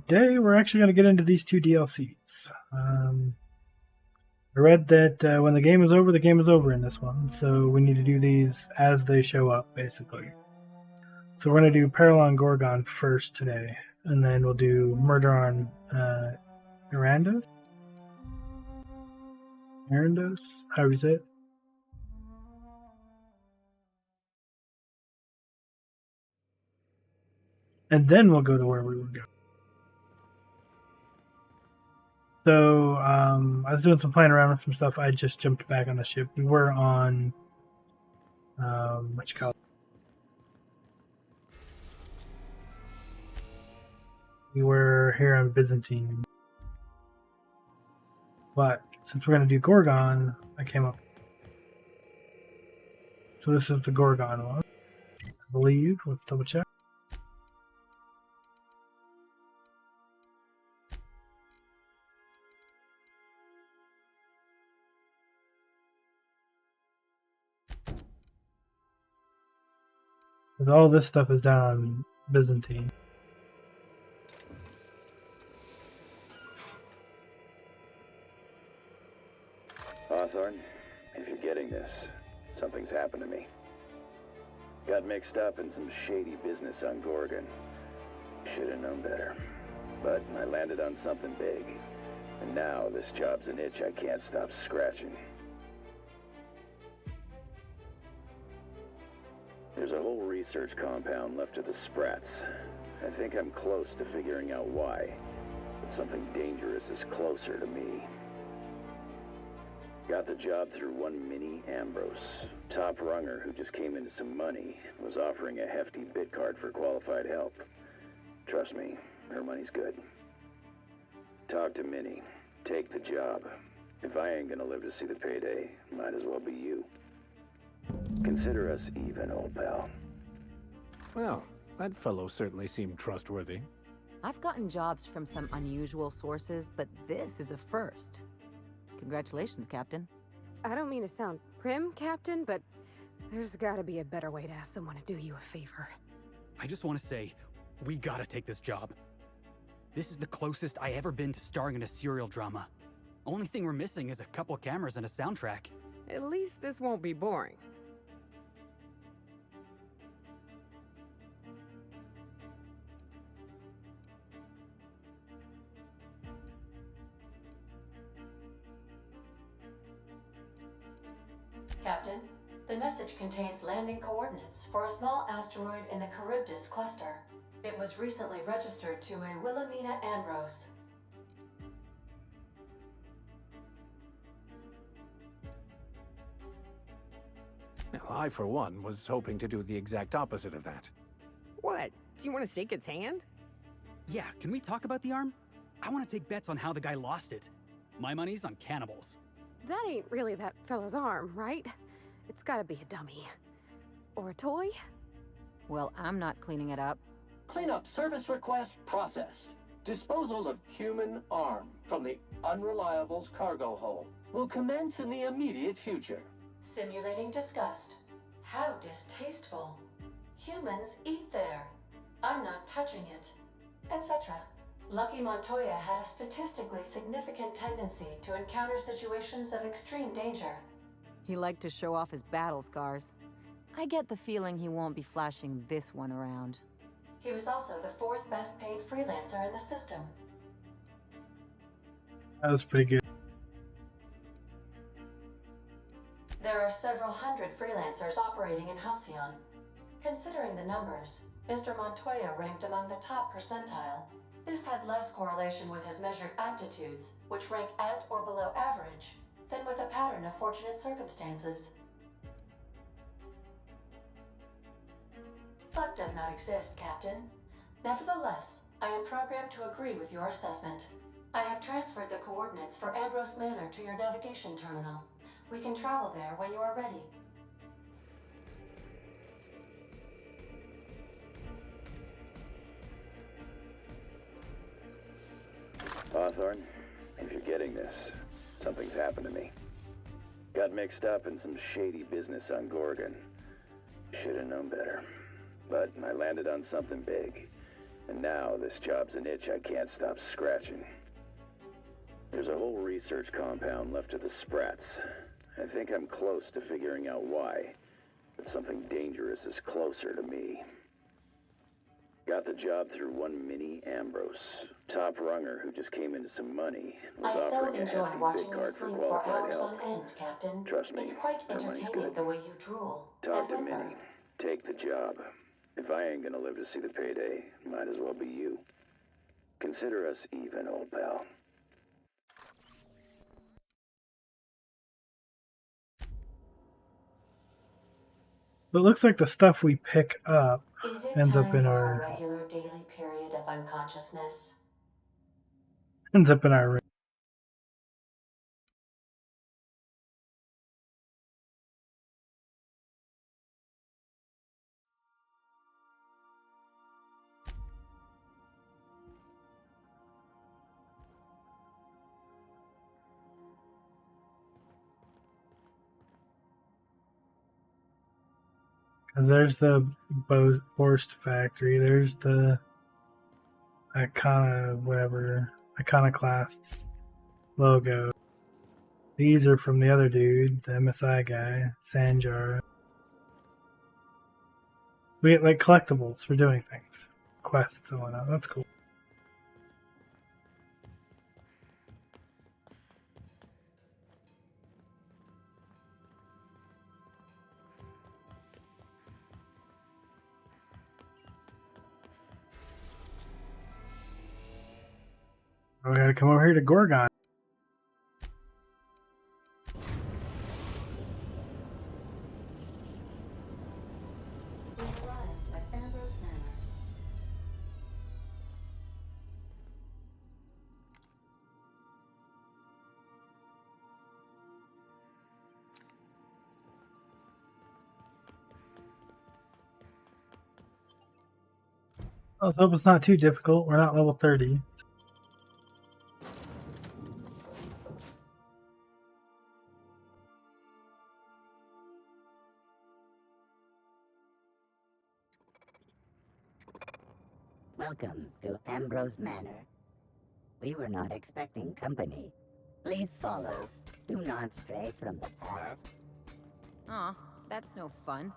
Today we're actually going to get into these two DLCs. I read that when the game is over, the game is over in this one, so we need to do these as they show up, basically. So we're going to do Peril on Gorgon first today, and then we'll do Murder on Erandos? Erandos? How do you say it? And then we'll go to where we were going. So I was doing some playing around with some stuff. I just jumped back on the ship. We were on what you call it? We were here on Byzantine. But since we're going to do Gorgon, I came up. So this is the Gorgon one, I believe. Let's double check. All this stuff is down on Byzantine. Hawthorne, if you're getting this, something's happened to me. Got mixed up in some shady business on Gorgon. Should have known better. But I landed on something big. And now this job's an itch I can't stop scratching. There's a whole research compound left of the Sprats. I think I'm close to figuring out why. But something dangerous is closer to me. Got the job through one Minnie Ambrose. Top runger who just came into some money, was offering a hefty bid card for qualified help. Trust me, her money's good. Talk to Minnie. Take the job. If I ain't gonna live to see the payday, might as well be you. Consider us even, old pal. Well, that fellow certainly seemed trustworthy. I've gotten jobs from some unusual sources, but this is a first. Congratulations, Captain. I don't mean to sound prim, Captain, but there's gotta be a better way to ask someone to do you a favor. I just want to say, we gotta take this job. This is the closest I ever been to starring in a serial drama. Only thing we're missing is a couple cameras and a soundtrack. At least this won't be boring. Captain, the message contains landing coordinates for a small asteroid in the Charybdis cluster. It was recently registered to a Wilhelmina Ambrose. Now, I, for one, was hoping to do the exact opposite of that. What? Do you want to shake its hand? Yeah, can we talk about the arm? I want to take bets on how the guy lost it. My money's on cannibals. That ain't really that fellow's arm, right? It's gotta be a dummy. Or a toy? Well, I'm not cleaning it up. Cleanup service request processed. Disposal of human arm from the Unreliable's cargo hold will commence in the immediate future. Simulating disgust. How distasteful. Humans eat there. I'm not touching it. Etc. Lucky Montoya had a statistically significant tendency to encounter situations of extreme danger. He liked to show off his battle scars. I get the feeling he won't be flashing this one around. He was also the 4th best paid freelancer in the system. That was pretty good. There are several hundred freelancers operating in Halcyon. Considering the numbers, Mr. Montoya ranked among the top percentile. This had less correlation with his measured aptitudes, which rank at or below average, than with a pattern of fortunate circumstances. Luck does not exist, Captain. Nevertheless, I am programmed to agree with your assessment. I have transferred the coordinates for Ambrose Manor to your navigation terminal. We can travel there when you are ready. Hawthorne, if you're getting this, something's happened to me. Got mixed up in some shady business on Gorgon. Should have known better. But I landed on something big. And now this job's an itch I can't stop scratching. There's a whole research compound left of the Sprats. I think I'm close to figuring out why, but something dangerous is closer to me. Got the job through one Mini Ambrose, top runger who just came into some money, was I so offering a enjoy hefty watching bid you card for sleep for qualified hours help. on end, Captain. Trust me, It's quite her money's entertaining good. the way you drool. Talk to and whimper. Minnie. Take the job. If I ain't gonna live to see the payday, might as well be you. Consider us even, old pal. But it looks like the stuff we pick up Is it ends time up in for our a regular daily period of unconsciousness? room. Because there's the Borst factory. There's the Iconoclasts logo. These are from the other dude, the MSI guy, Sanjar. We get like collectibles for doing things, quests and whatnot. That's cool. We gotta come over here to Gorgon. We arrived at Ambrose Manor. Let's hope it's not too difficult. We're not level 30. Welcome to Ambrose Manor. We were not expecting company. Please follow. Do not stray from the path. Aw, that's no fun.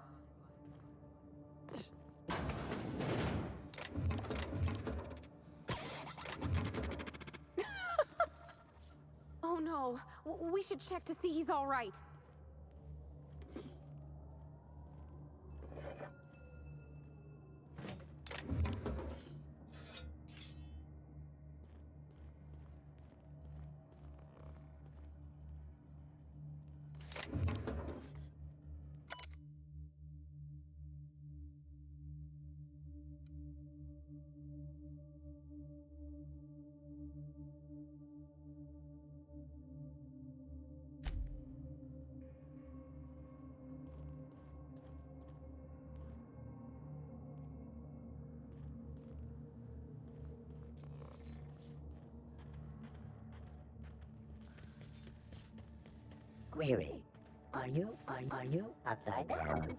Oh no, we should check to see he's all right. Query. Are you upside down?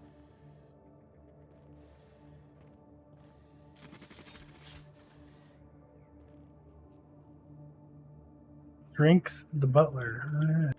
Drinks the butler. Alright.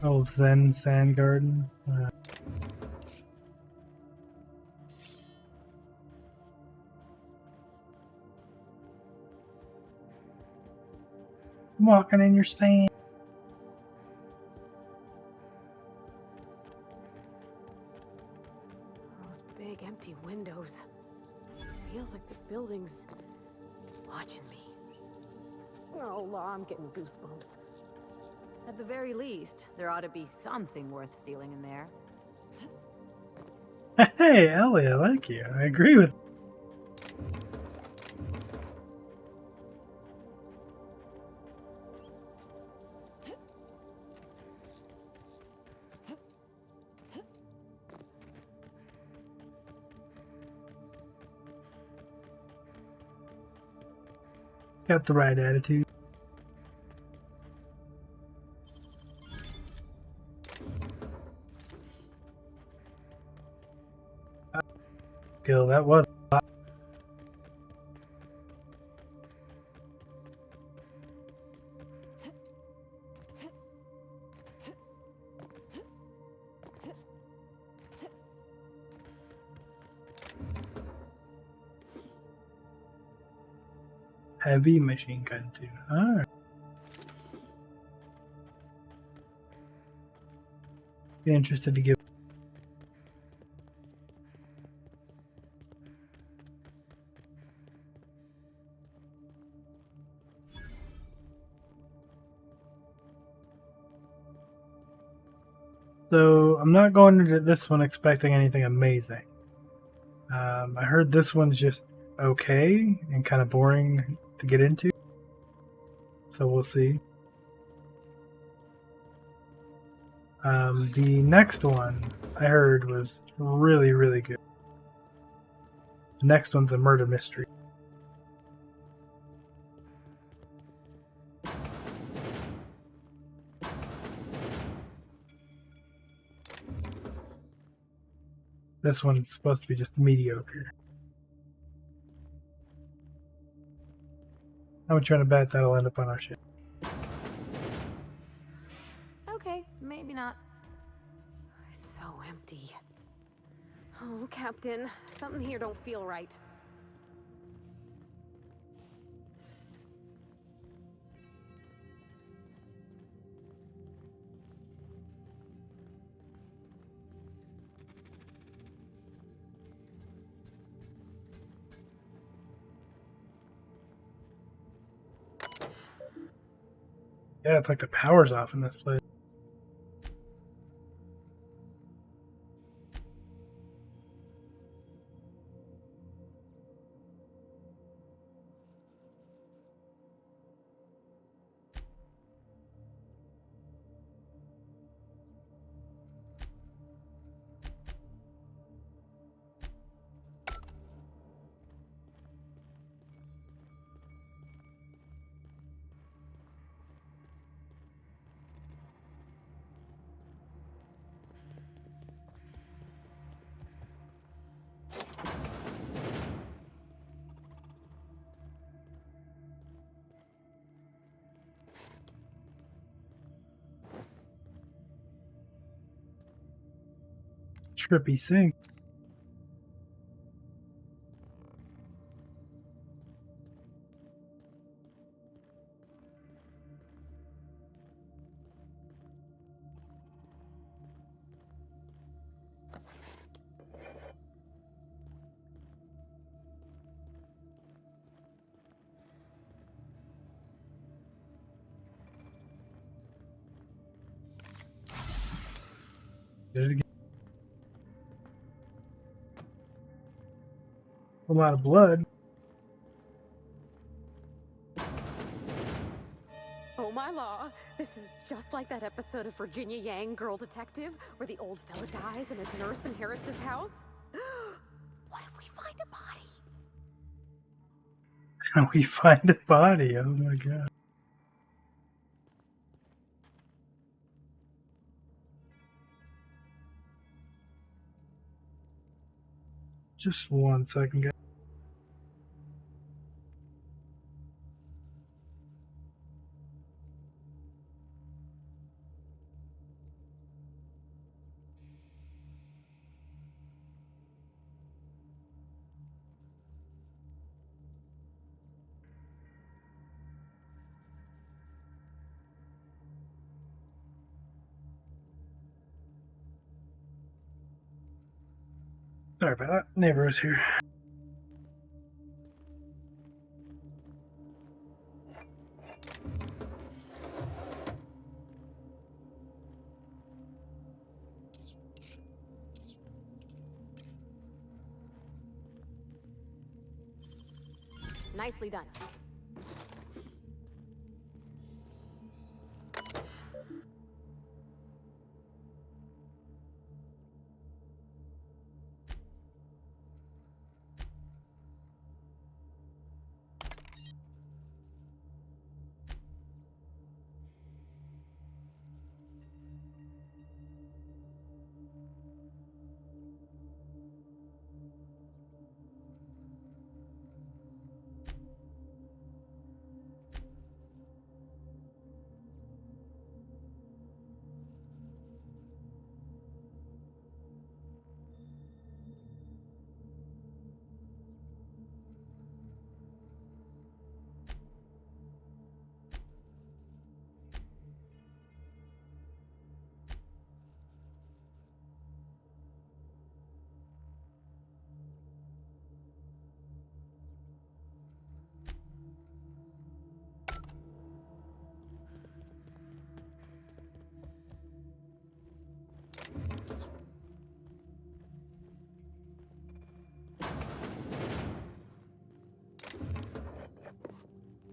Oh, Zen Sand Garden. Walking in your sand. Those big empty windows. Feels like the building's watching me. Oh, Law, I'm getting goosebumps. At the very least, there ought to be something worth stealing in there. Hey, Ellie, I like you. I agree with. It's got the right attitude. Skill, that was. Heavy machine gun too. Alright. Be interested to give. So I'm not going into this one expecting anything amazing. I heard this one's just okay and kind of boring to get into. So we'll see. The next one I heard was really, really good. The next one's a murder mystery. This one's supposed to be just mediocre. I'm trying to bet that'll end up on our ship. Okay, maybe not. It's so empty. Oh, Captain, something here don't feel right. Yeah, it's like the power's off in this place. Trippy sink. Did it again. A lot of blood. Oh my law, this is just like that episode of Virginia Yang, Girl Detective, where the old fella dies and his nurse inherits his house. What if we find a body? And we find a body. Oh my god. Just 1 second, guys. Sorry about that. Neighbor was here. Nicely done.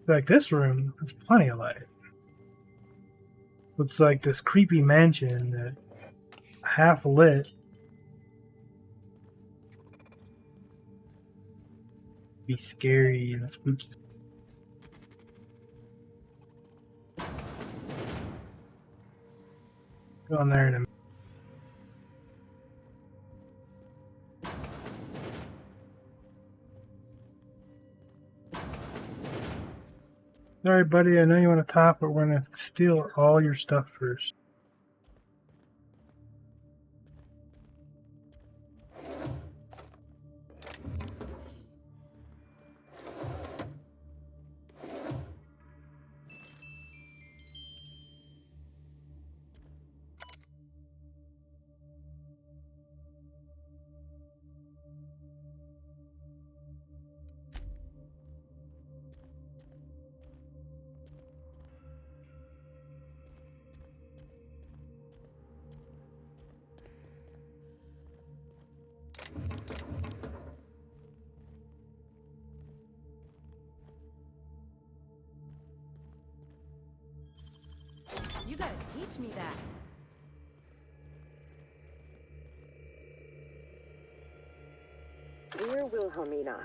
Like this room has plenty of light. Looks like this creepy mansion that half lit. Be scary and spooky. Go in there in a minute. Sorry, buddy, I know you want to top, but we're going to steal all your stuff first. You gotta teach me that. Dear Wilhelmina,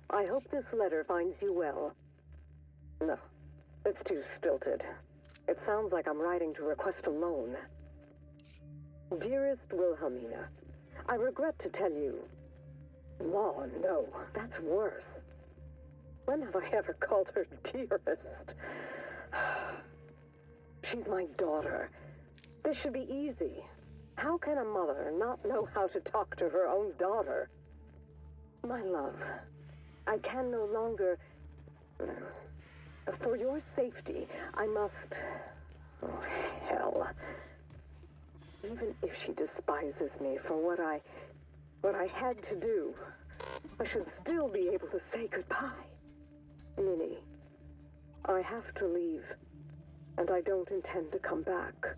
I hope this letter finds you well. No, it's too stilted. It sounds like I'm writing to request a loan. Dearest Wilhelmina, I regret to tell you... Law, no, that's worse. When have I ever called her dearest? She's my daughter. This should be easy. How can a mother not know how to talk to her own daughter? My love, I can no longer... For your safety, I must... Oh, hell. Even if she despises me for what I had to do, I should still be able to say goodbye. Minnie, I have to leave, and I don't intend to come back.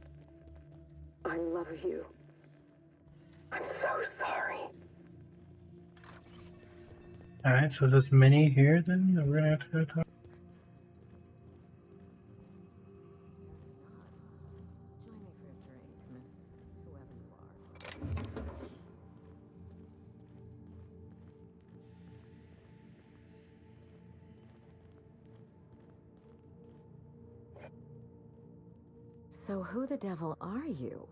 I love you. I'm so sorry. Alright, so is this Minnie here then that we're gonna have to go talk? Join me for a drink, Miss whoever you are. So who the devil are you?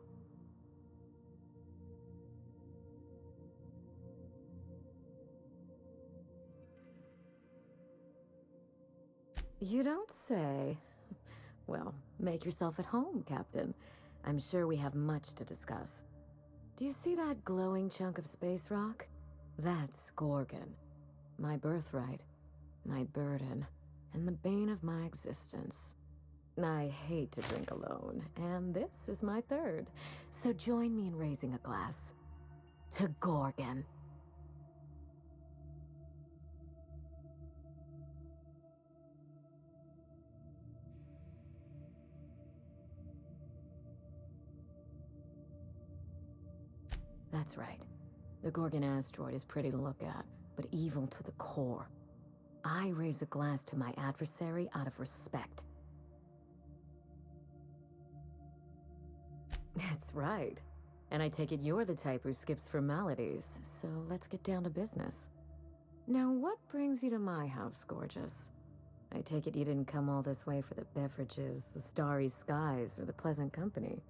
You don't say. Well, make yourself at home, Captain. I'm sure we have much to discuss. Do you see that glowing chunk of space rock? That's Gorgon. My birthright, my burden, and the bane of my existence. I hate to drink alone, and this is my third. So join me in raising a glass. To Gorgon. That's right. The Gorgon asteroid is pretty to look at, but evil to the core. I raise a glass to my adversary out of respect. That's right. And I take it you're the type who skips formalities, so let's get down to business. Now, what brings you to my house, gorgeous? I take it you didn't come all this way for the beverages, the starry skies, or the pleasant company.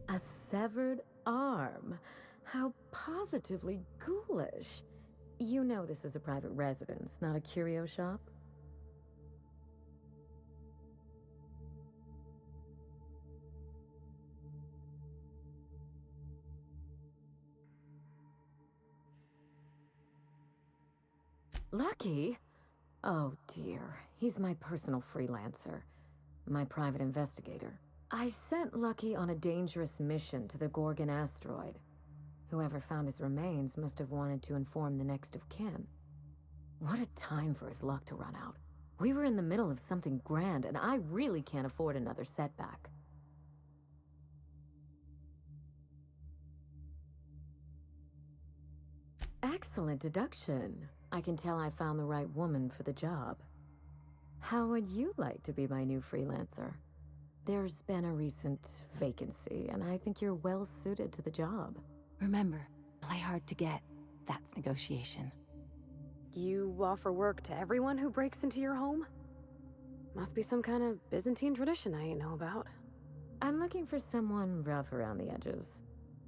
A severed arm? How positively ghoulish. You know this is a private residence, not a curio shop? Lucky? Oh dear, he's my personal freelancer, my private investigator. I sent Lucky on a dangerous mission to the Gorgon asteroid. Whoever found his remains must have wanted to inform the next of kin. What a time for his luck to run out. We were in the middle of something grand, and I really can't afford another setback. Excellent deduction. I can tell I found the right woman for the job. How would you like to be my new freelancer? There's been a recent vacancy, and I think you're well suited to the job. Remember, play hard to get. That's negotiation. You offer work to everyone who breaks into your home? Must be some kind of Byzantine tradition I ain't know about. I'm looking for someone rough around the edges.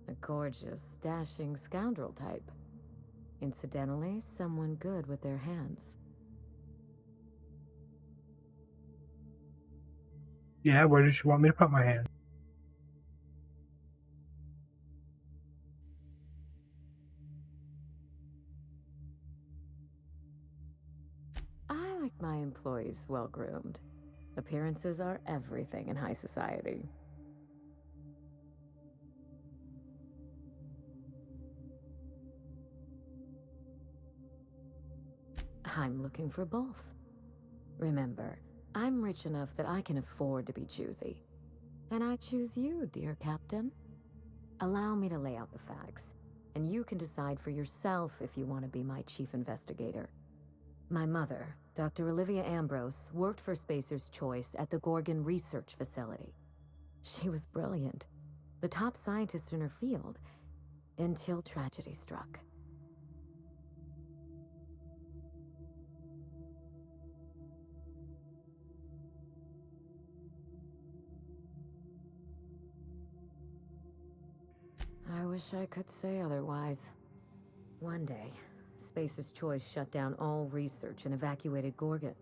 A gorgeous, dashing scoundrel type. Incidentally, someone good with their hands. Yeah, where does she want me to put my hand? I like my employees well-groomed. Appearances are everything in high society. I'm looking for both. Remember, I'm rich enough that I can afford to be choosy. And I choose you, dear Captain. Allow me to lay out the facts, and you can decide for yourself if you want to be my chief investigator. My mother, Dr. Olivia Ambrose, worked for Spacer's Choice at the Gorgon Research Facility. She was brilliant, the top scientist in her field, until tragedy struck. I wish I could say otherwise. One day, Spacer's Choice shut down all research and evacuated Gorgon.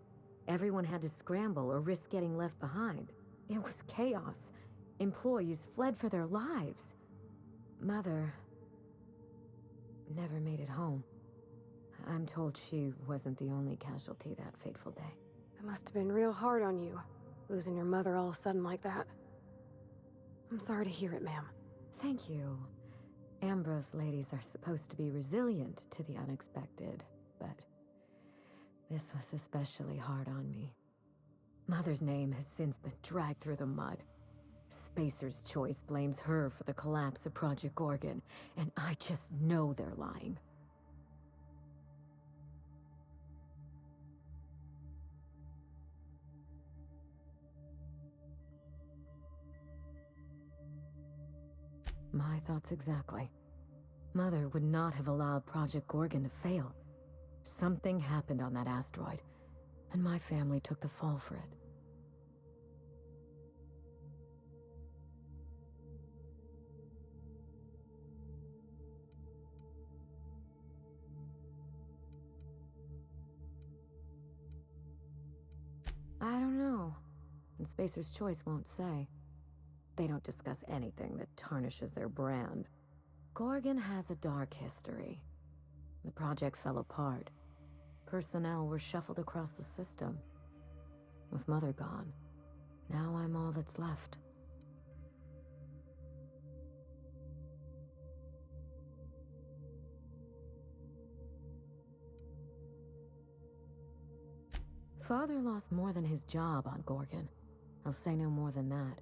Everyone had to scramble or risk getting left behind. It was chaos. Employees fled for their lives. Mother never made it home. I'm told she wasn't the only casualty that fateful day. It must have been real hard on you, losing your mother all of a sudden like that. I'm sorry to hear it, ma'am. Thank you. Ambrose ladies are supposed to be resilient to the unexpected, but this was especially hard on me. Mother's name has since been dragged through the mud. Spacer's Choice blames her for the collapse of Project Gorgon, and I just know they're lying. My thoughts exactly. Mother would not have allowed Project Gorgon to fail. Something happened on that asteroid, and my family took the fall for it. I don't know, and Spacer's Choice won't say. They don't discuss anything that tarnishes their brand. Gorgon has a dark history. The project fell apart. Personnel were shuffled across the system. With Mother gone, now I'm all that's left. Father lost more than his job on Gorgon. I'll say no more than that.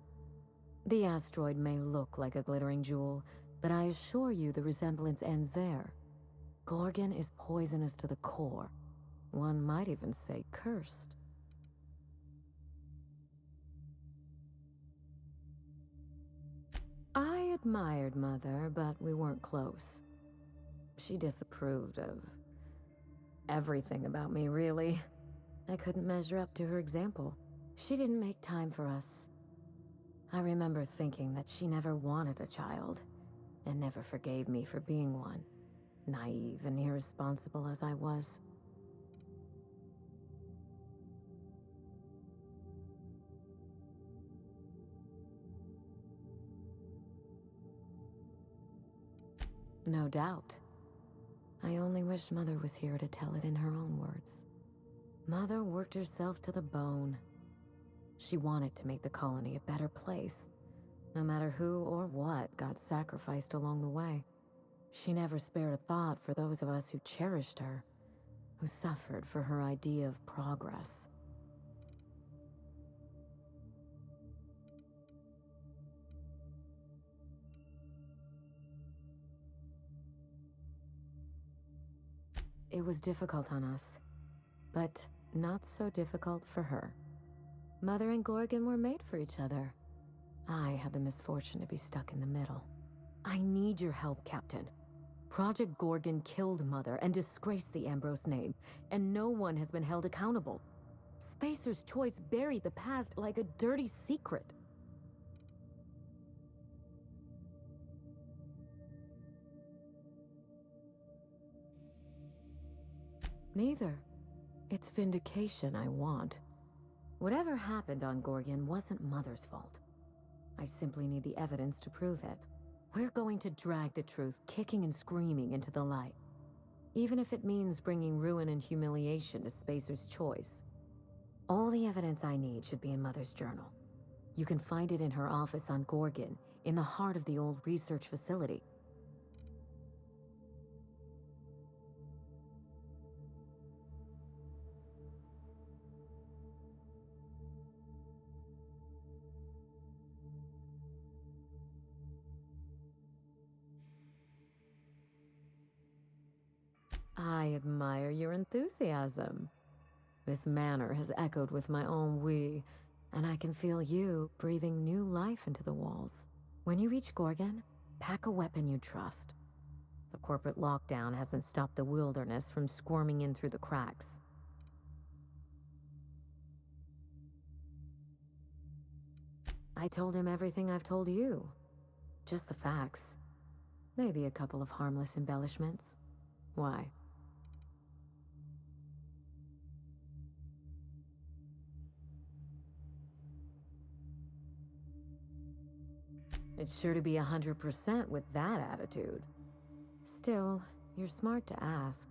The asteroid may look like a glittering jewel, but I assure you the resemblance ends there. Gorgon is poisonous to the core. One might even say cursed. I admired Mother, but we weren't close. She disapproved of everything about me, really. I couldn't measure up to her example. She didn't make time for us. I remember thinking that she never wanted a child, and never forgave me for being one, naive and irresponsible as I was. No doubt. I only wish Mother was here to tell it in her own words. Mother worked herself to the bone. She wanted to make the colony a better place, no matter who or what got sacrificed along the way. She never spared a thought for those of us who cherished her, who suffered for her idea of progress. It was difficult on us, but not so difficult for her. Mother and Gorgon were made for each other. I had the misfortune to be stuck in the middle. I need your help, Captain. Project Gorgon killed Mother and disgraced the Ambrose name, and no one has been held accountable. Spacer's Choice buried the past like a dirty secret. Neither. It's vindication I want. Whatever happened on Gorgon wasn't Mother's fault. I simply need the evidence to prove it. We're going to drag the truth kicking and screaming into the light. Even if it means bringing ruin and humiliation to Spacer's Choice. All the evidence I need should be in Mother's journal. You can find it in her office on Gorgon, in the heart of the old research facility. I admire your enthusiasm. This manor has echoed with my own we, and I can feel you breathing new life into the walls. When you reach Gorgon, pack a weapon you trust. The corporate lockdown hasn't stopped the wilderness from squirming in through the cracks. I told him everything I've told you. Just the facts. Maybe a couple of harmless embellishments. Why? It's sure to be 100% with that attitude. Still, you're smart to ask.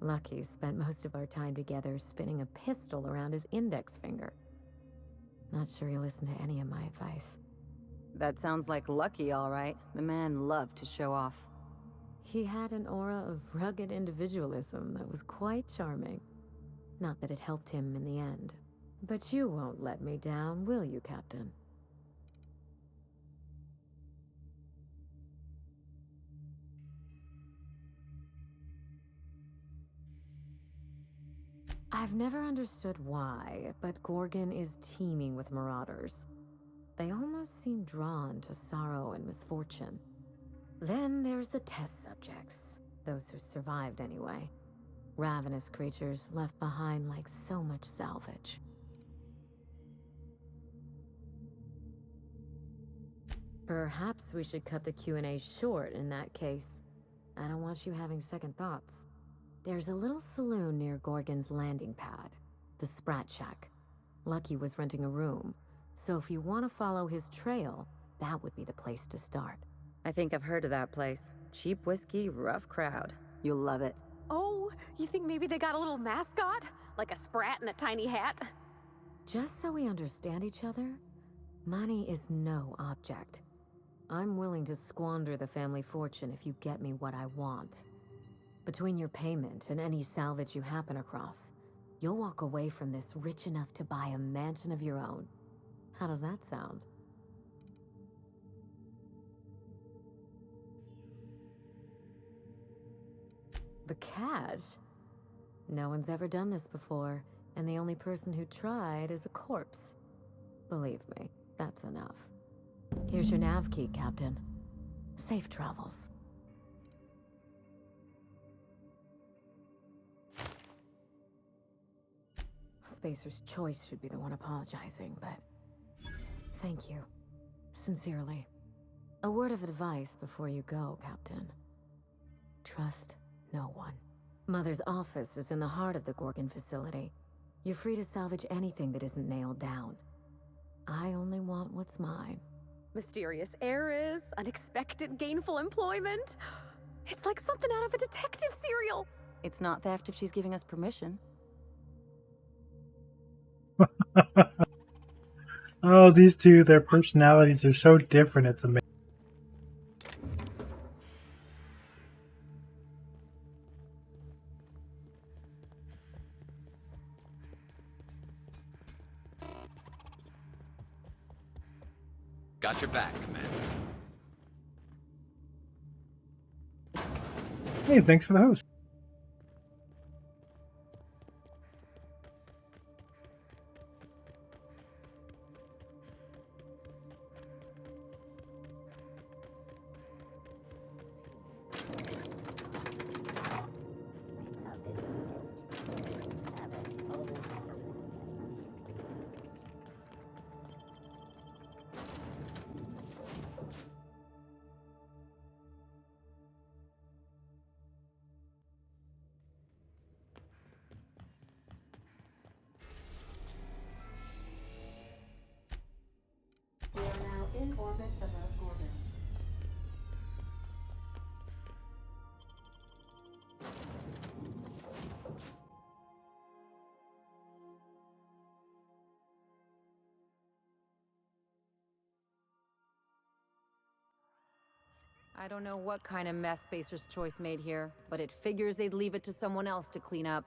Lucky spent most of our time together spinning a pistol around his index finger. Not sure he listened to any of my advice. That sounds like Lucky, all right. The man loved to show off. He had an aura of rugged individualism that was quite charming. Not that it helped him in the end. But you won't let me down, will you, Captain? I've never understood why, but Gorgon is teeming with marauders. They almost seem drawn to sorrow and misfortune. Then there's the test subjects, those who survived anyway. Ravenous creatures left behind like so much salvage. Perhaps we should cut the Q&A short in that case. I don't want you having second thoughts. There's a little saloon near Gorgon's landing pad, the Sprat Shack. Lucky was renting a room, so if you want to follow his trail, that would be the place to start. I think I've heard of that place. Cheap whiskey, rough crowd. You'll love it. Oh, you think maybe they got a little mascot? Like a sprat in a tiny hat? Just so we understand each other, money is no object. I'm willing to squander the family fortune if you get me what I want. Between your payment and any salvage you happen across, you'll walk away from this rich enough to buy a mansion of your own. How does that sound? The cash? No one's ever done this before, and the only person who tried is a corpse. Believe me, that's enough. Here's your nav key, Captain. Safe travels. Spacer's Choice should be the one apologizing, but thank you. Sincerely. A word of advice before you go, Captain. Trust no one. Mother's office is in the heart of the Gorgon facility. You're free to salvage anything that isn't nailed down. I only want what's mine. Mysterious heiress, unexpected gainful employment. It's like something out of a detective serial. It's not theft if she's giving us permission. Oh, these two, their personalities are so different, it's amazing. Got your back, Commander. Hey, thanks for the host. We are now in orbit above Gorgon. I don't know what kind of mess Spacer's Choice made here, but it figures they'd leave it to someone else to clean up.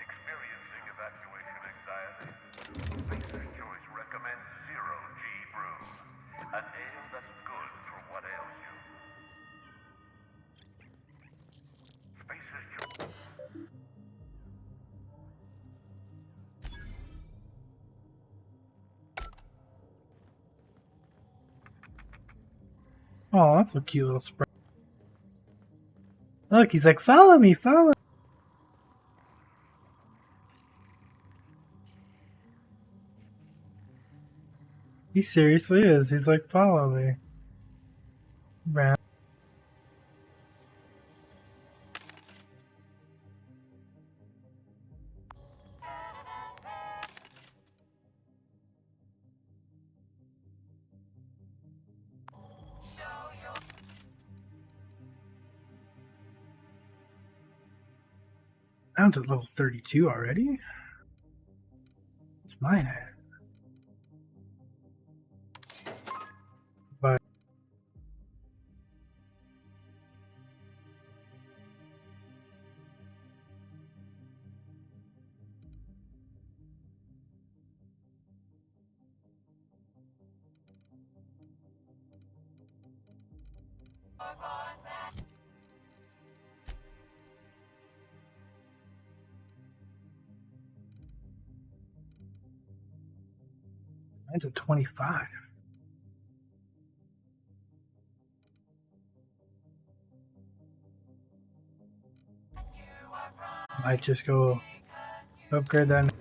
Experiencing evacuation anxiety? Spacer's Choice recommends Zero G Brew. An ale that's good for what ails you. Spacer's Choice. Oh, that's a cute little sprite. Look, he's like, follow me, follow me. He seriously is. He's like, follow me. Man. Down to level 32 already? It's mine at. But Mine's at 25. Might just go upgrade that.